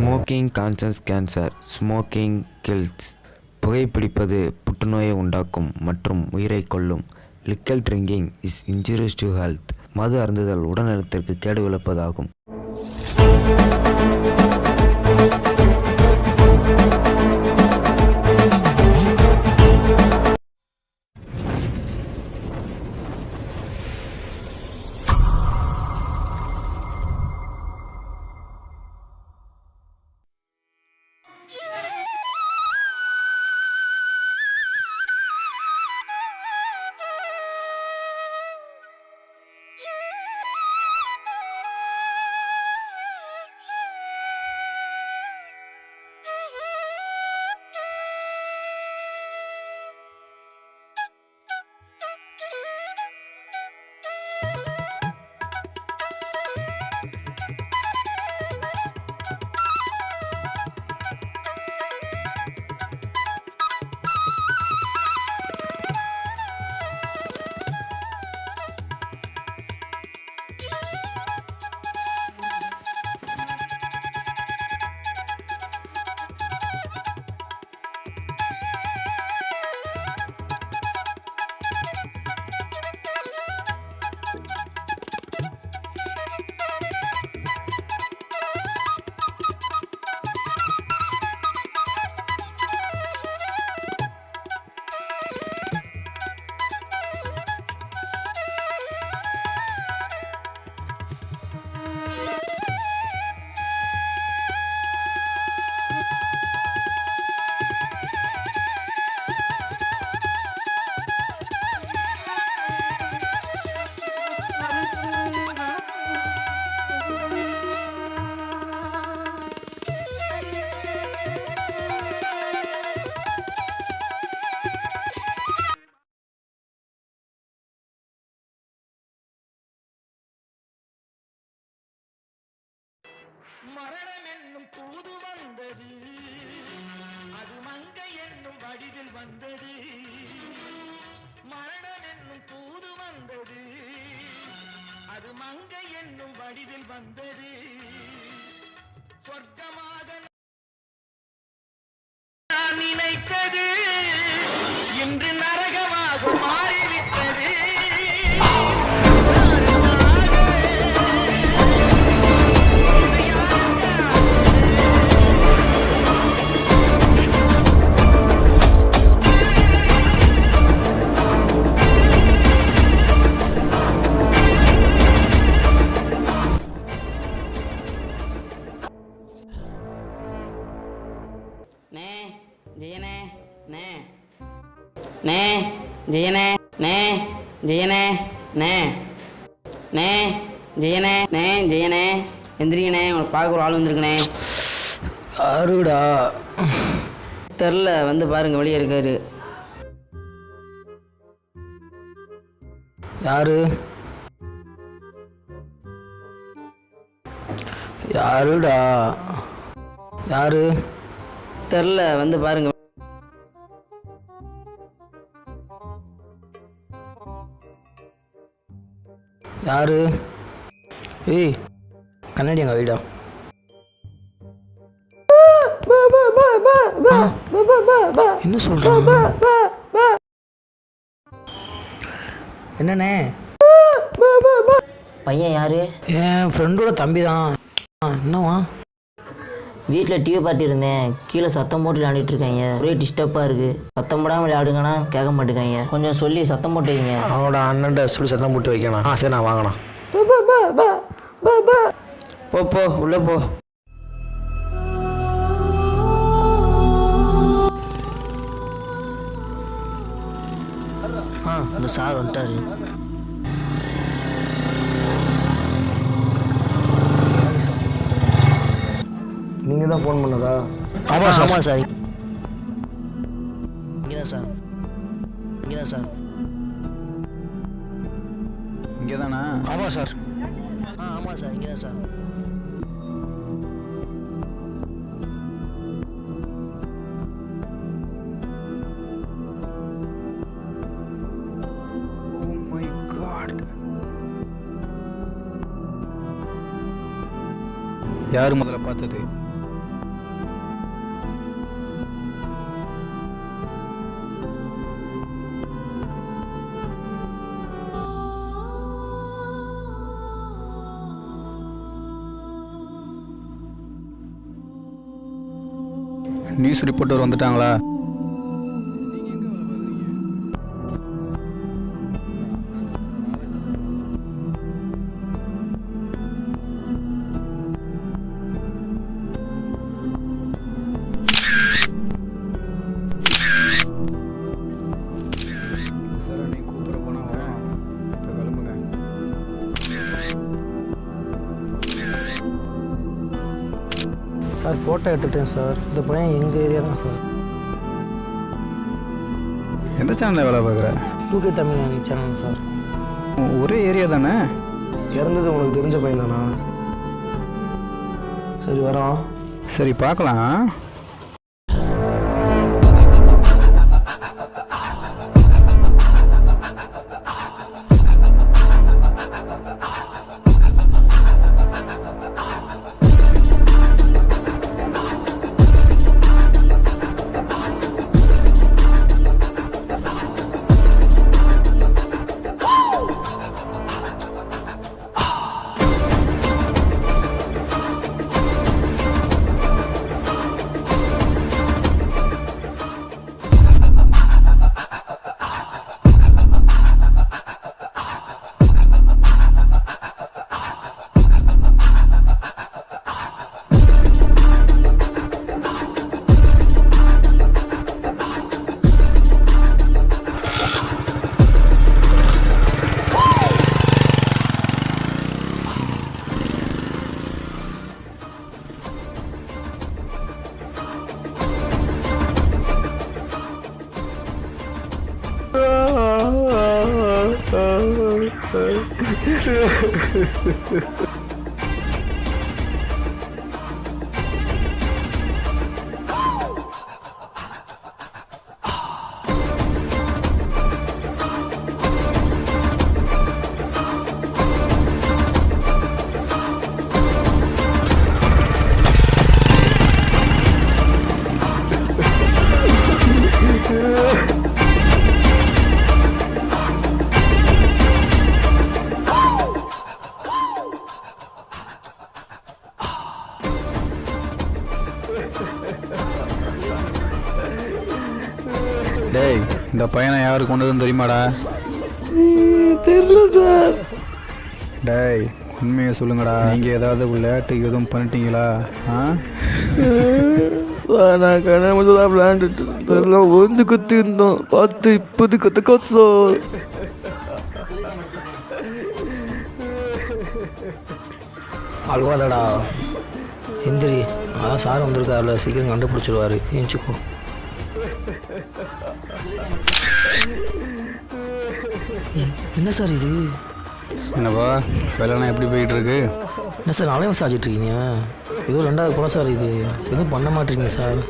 Smoking causes cancer, smoking kills. புகைப்பிடிப்பது புற்றுநோயை உண்டாக்கும் மற்றும் உயிரை கொல்லும். Liquor drinking is injurious to health. மது அருந்துதல் உடல்நலத்திற்கு கேடு விளைப்பதாகும். மரணம் என்னும் தூது வந்தது, அது மங்கை என்னும் வடிவில் வந்தது. மரணம் என்னும் தூது வந்தது, அது மங்கை என்னும் வடிவில் வந்தது. சொர்க்கமாக நான் நினைத்தது இன்று நரகமாக மாறிவிட்டது. ஜெயனே நே ஜெயனே நே நே ஜெயனே நே ஜெயனே எந்திரிக்கணே, உங்களை பார்க்க ஒரு ஆள் வந்திருக்கணே. அருடா தெரில, வந்து பாருங்க, வெளியே இருக்காரு. யாரு யாருடா யாரு தெரில, வந்து பாருங்க. யாரு? ஏய், கண்ணாடி அங்கே வைடா. என்ன சொல்ற? என்னண்ணே? பையன் யாரு? என் ஃப்ரெண்டோட தம்பி தான். என்னவா? வீட்டில் டிவி பார்ட்டி இருந்தேன், கீழே சத்தம் போட்டு விளையாண்டுட்டு இருக்காங்க. ஒரே டிஸ்டர்பாக இருக்குது. சத்தம் போடாமல் விளையாடுங்கன்னா கேட்க மாட்டேங்காங்க. கொஞ்சம் சொல்லி சத்தம் போட்டு வைங்க. அவனோட அண்ணன்ட்ட சொல்லி சத்தம் போட்டு வைக்கணும். சரி, நான் வாங்கணும். போ போ, உள்ளே போ. அந்த சார் வந்துட்டாரு. நீங்கள் தான் ஃபோன் பண்ணதா? ஆமாம் சார். ஆமாம் சார். இங்கே தான் சார். இங்கே தான் சார். இங்கே தானா? ஆமாம் சார். ஆமாம் சார், இங்கே தான் சார். யார் முதல்ல பார்த்தது? நியூஸ் ரிப்போர்ட்டர் வந்துட்டாங்களா? சார் நீங்கள் கூப்பிட போனால் வரோம். இப்போ கிளம்புங்க. சார் ஃபோட்டோ எடுத்துட்டேன் சார். இந்த பையன் எங்கள் ஏரியா தான் சார். எந்த சேனலில் வேலை பார்க்குற? 2K Tamil channel sir. ஒரே ஏரியா தானே? இறந்தது உனக்கு தெரிஞ்ச பையன் தானா? சரி வரோம். சரி பார்க்கலாம். டேய், இந்த பையனை யாரு கொண்டதுன்னு தெரியுமாடா? தெரியல சார். டேய், உண்மையை சொல்லுங்கடா. நீங்கள் ஏதாவது விளையாட்டுக்கு எதுவும் பண்ணிட்டீங்களா? சார் நான் கனவு தான் விளையாண்டுட்டு எல்லாம் ஒன்று கற்று இருந்தோம். பார்த்து இப்போது கற்றுக்கோ சார். அழுவாதடா, எந்திரி. அதான் சார் வந்திருக்காருல, சீக்கிரம் கண்டுபிடிச்சிடுவார். ஏஞ்சிக்கோ. என்ன சார் இது? என்னப்பா வேலைலாம் எப்படி போயிட்டு இருக்கு? என்ன சார் நாளே மசாஜிட்டு இருக்கீங்க? ஏதோ 2வது கூட சார் இது. எதுவும் பண்ண மாட்டீங்க சார்.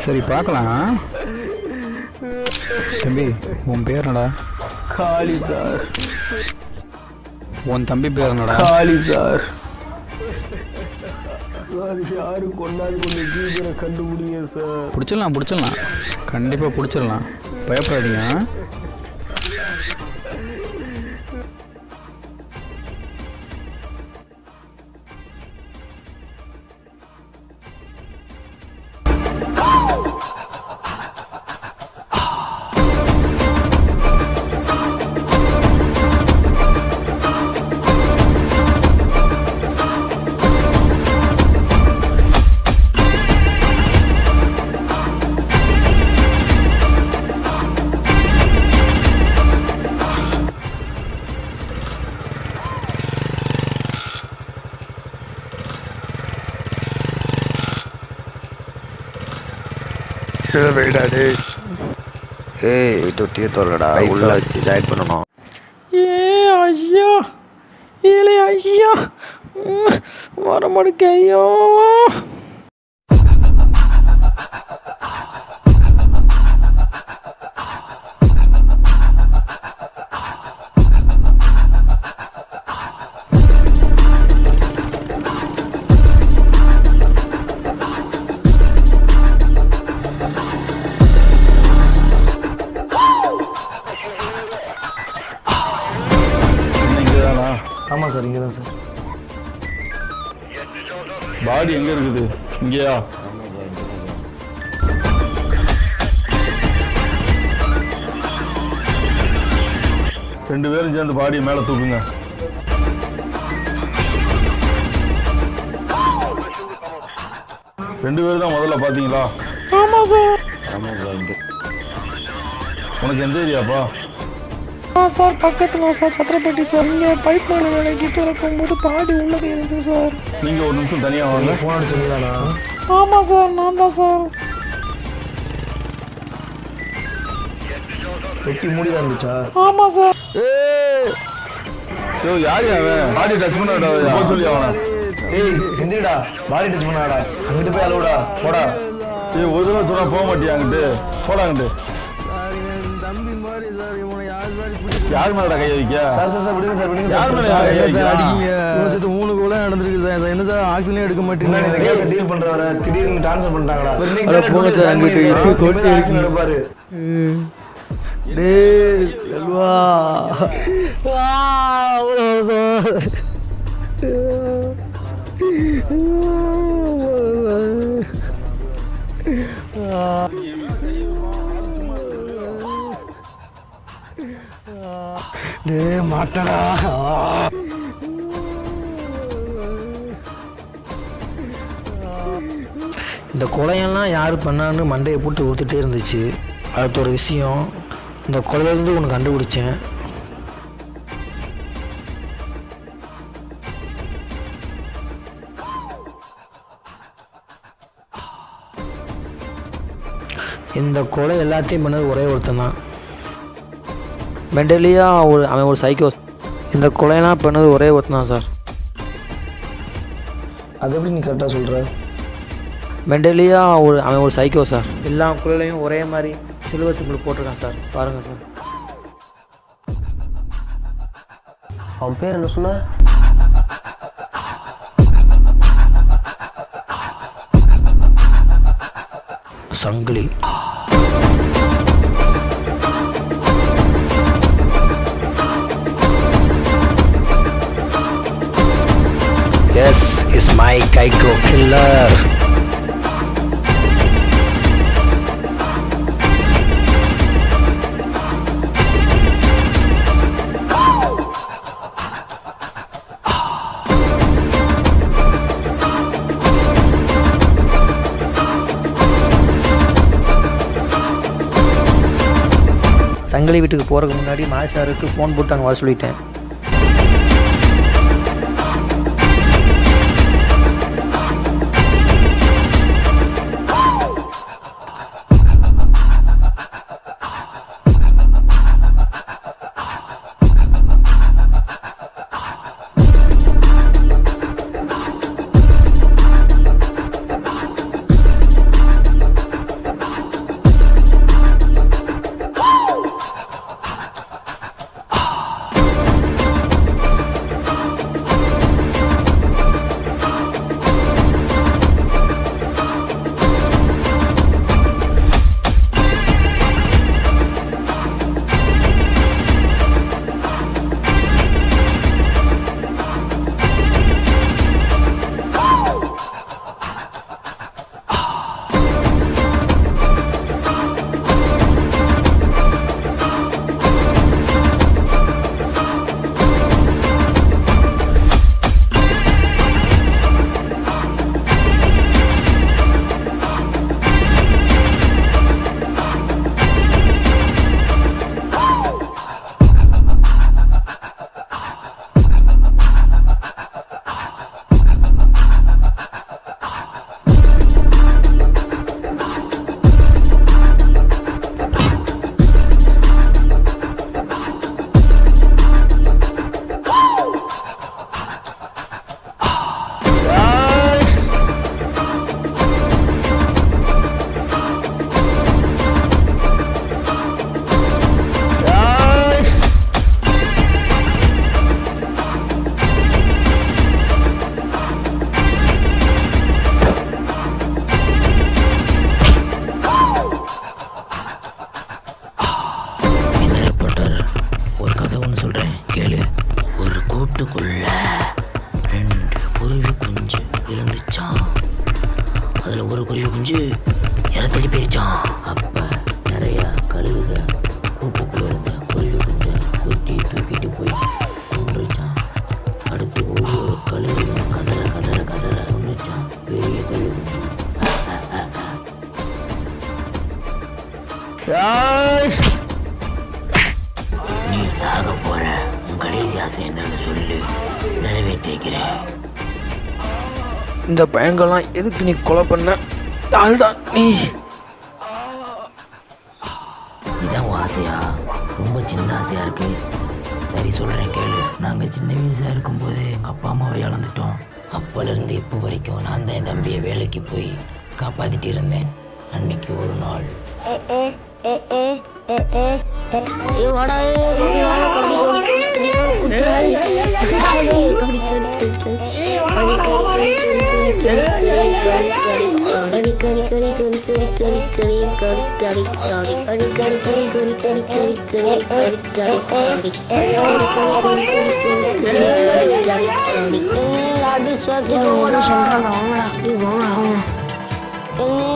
சரி பார்க்கலாம். தம்பி, உன் பேர் என்னடா? காளி சார். உன் தம்பி பேர் என்னடா? காளி சார். சார் யாரு கொண்டாடி கொஞ்சம் சீக்கிரம் கண்டுபிடிங்க சார். பிடிச்சிடலாம், கண்டிப்பாக பிடிச்சிடலாம். பயப்படாதீங்க. தொட்டியை தொல்லடா, உள்ள வச்சு ஜாயின் பண்ணணும். ஐயா ஏழை ஐயா வர மாட்டேங்க ஐயோ. சார் இங்கே தான் சார். பாடி எங்க இருக்குது? இங்கேயா? ரெண்டு பேரும் சேர்ந்து பாடியை மேலே தூக்குங்க. ரெண்டு பேரும் தான் முதல்ல பார்த்தீங்களா? ஆமாம் சார். உனக்கு எந்த ஏரியாப்பா? சார் பக்கத்தில் சார் சத்திரப்பட்டி சார். இங்கே பைப் லைன் வேலை கிட்ட இருக்கும்போது பாடி உள்ளது இருக்கு சார். நீங்கள் ஒரு நிமிஷம் தனியாக வாங்க. ஃபோன் அடிச்சுங்களா? ஆமாம் சார் நான் தான் சார். வெட்டி மூடி தான் இருந்துச்சா? ஆமாம் சார். யோ யார் அவன்? பாடி டச் பண்ண சொல்லி அவன். ஏய் எந்திரிடா, பாடி டச் பண்ணாடா. அங்கிட்டு போய் அளவுடா, போடா. ஏய் ஒரு தடவை சொன்னா போக மாட்டியா? அங்கிட்டு போடாங்கிட்டு. தம்பி மாதிரி சார். இவனை யார் மேலடா கையை வைக்க? சார் சார் சார் விடுங்க சார், விடுங்க யார் சார். மேல கையை வைக்க? அடிக்கீங்க. மூணு கூட நடந்துருக்கு சார். என்ன சார் ஆக்சிஜனே எடுக்க மாட்டேங்க. இந்த கேஸை டீல் பண்றவரை திடீர்னு ட்ரான்ஸ்ஃபர் பண்ணிட்டாங்கடா. போங்க சார் அங்கிட்டு. இப்போ சொல்லிட்டு ஆக்ஷன் எடுப்பாரு. டேய் செல்வா. டேய் மாட்டடா. இந்த கொலையெல்லாம் யார் பண்ணான்னு மண்டையை போட்டு ஊற்றிட்டே இருந்துச்சு. அடுத்த ஒரு விஷயம், இந்த கொலையிலேருந்து ஒன்று கண்டுபிடிச்சேன். இந்த கொலை எல்லாத்தையும் பண்ணது ஒரே ஒருத்தன் தான். மென்டலியாக அவன் ஒரு சைக்கோ. இந்த கொலையெல்லாம் பண்ணது ஒரே ஒருத்தன் தான் சார். அது எப்படி நீ கரெக்டாக சொல்கிற? மென்டலியாக அவன் ஒரு சைக்கோ சார். எல்லா கொலையிலையும் ஒரே மாதிரி சில்வர் சிம்பிள் போட்டிருக்கான் சார். பாருங்கள் சார். அவன் பேர் என்ன சொன்ன? சங்கிலி. Yes, is my Kaiko killer. சங்கிலி வீட்டுக்கு போகிறதுக்கு முன்னாடி மாய் சாருக்கு ஃபோன் போட்டு அங்கே வர சொல்லிட்டேன். நீ சாக போற உன் கடைசி ஆசை என்னன்னு சொல்லி நிறைவேற்றி வைக்கிறேன். இந்த பையன்கள்லாம் எதுக்கு நீ கொலை பண்ண? யாருடா நீ? இதான் உன் ஆசையா? ரொம்ப சின்ன ஆசையாக இருக்கு. சரி சொல்கிறேன் கேளு. நாங்கள் சின்ன வயசாக இருக்கும்போது எங்கள் அப்பா அம்மாவை இழந்துட்டோம். அப்போலேருந்து இப்போ வரைக்கும் நான் தான் என் தம்பியை வேலைக்கு போய் காப்பாற்றிட்டு இருந்தேன். அன்னைக்கு ஒரு நாள்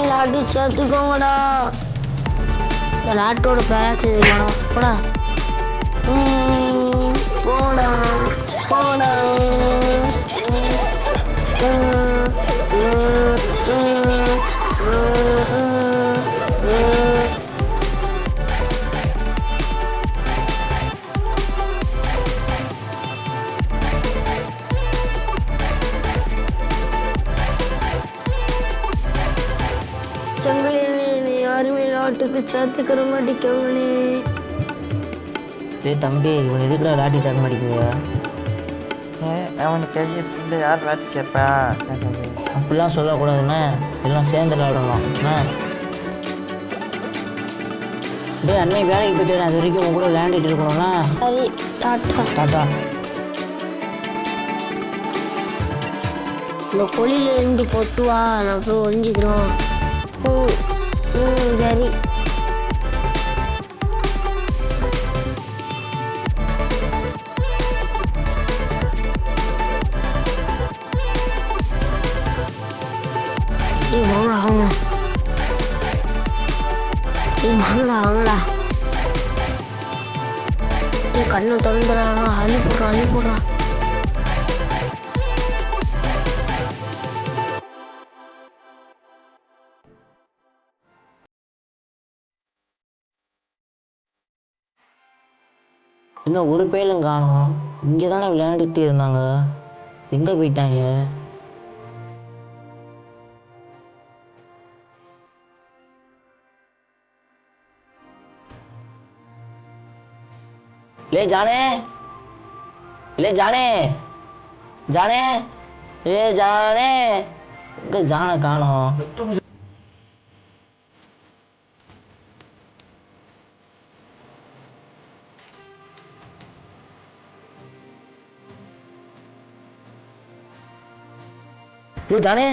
लाठी சேர்த்து கோங்கடா. லாட்டோட பேராச்சு போடா போடா போடா. சங்கிலி யாருமே லாட்டுக்கு சேர்த்துக்கிற மாட்டேங்கவனே. டேய் தம்பி, இவன் எதுக்குடா லாட்டி சாக்க மாட்டேங்குதா? அவனுக்கு பிள்ளை யார் லாட்டி சேர்ப்பா? அப்படிலாம் சொல்லக்கூடாதுண்ணே, எல்லாம் சேர்ந்து விளாடணும். டேய் அன்னை வேலைக்கு போயிட்டு அது வரைக்கும் உங்க கூட விளையாண்டுட்டு இருக்கணும்னா. சரி டாட்டா டாட்டா. இந்த கொலியில இருந்து பொட்டு வா, நான் போய் ஒழிஞ்சிக்கிறோம். சரி வாங்கடா. நீ கண்ணை திறந்துறான், அள்ளி போடுறான். இன்னும் ஒரு பேரும் காணும். இங்கே தானே விளையாண்டுட்டு இருந்தாங்க, எங்கே போயிட்டாங்க? ले जाने ले जाने इनका जाना कानों. ले जाने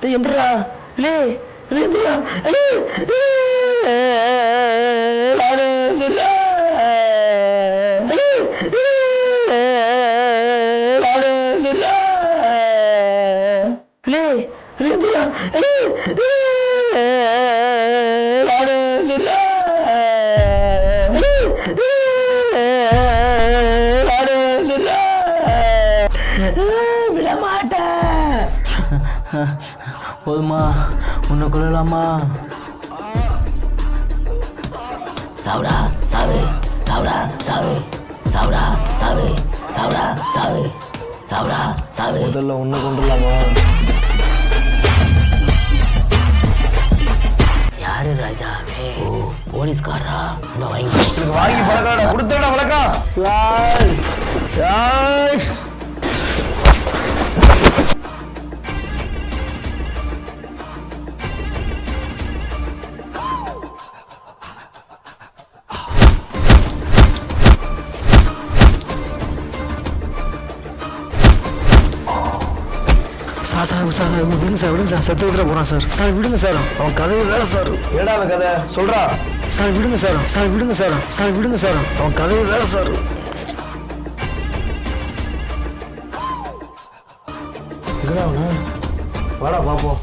ले एंट्रा ले दिया விட மாட்டேன். போதுமா, உன்னை கொள்ளலாமா? சாவுடா சாவு, சாவுடா சாவு, சாவுடா சாவு, சாவுடா சாவு, சாவுடா சாவு. முதல்ல ஒன்று கொண்டுலாமா? யாரு ராஜாவே? ஓ போலீஸ்காரா? இந்த வாங்கி பழக்காடா கொடுத்தா வழக்கா. சார் விடுங்க சார் செத்து விட்டுற போகிறான் சார் விடுங்க சார், அவன் கதையை வேற சார். ஏடா அந்த கதை சொல்றா. சார் விடுங்க சார் அவன் கதையை வேற சார். எங்கடா அவனா? வாடா பாப்போம்.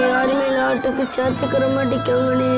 யாருமே நாட்டுக்கு சேர்த்துக்கிற மாட்டேங்காங்களே.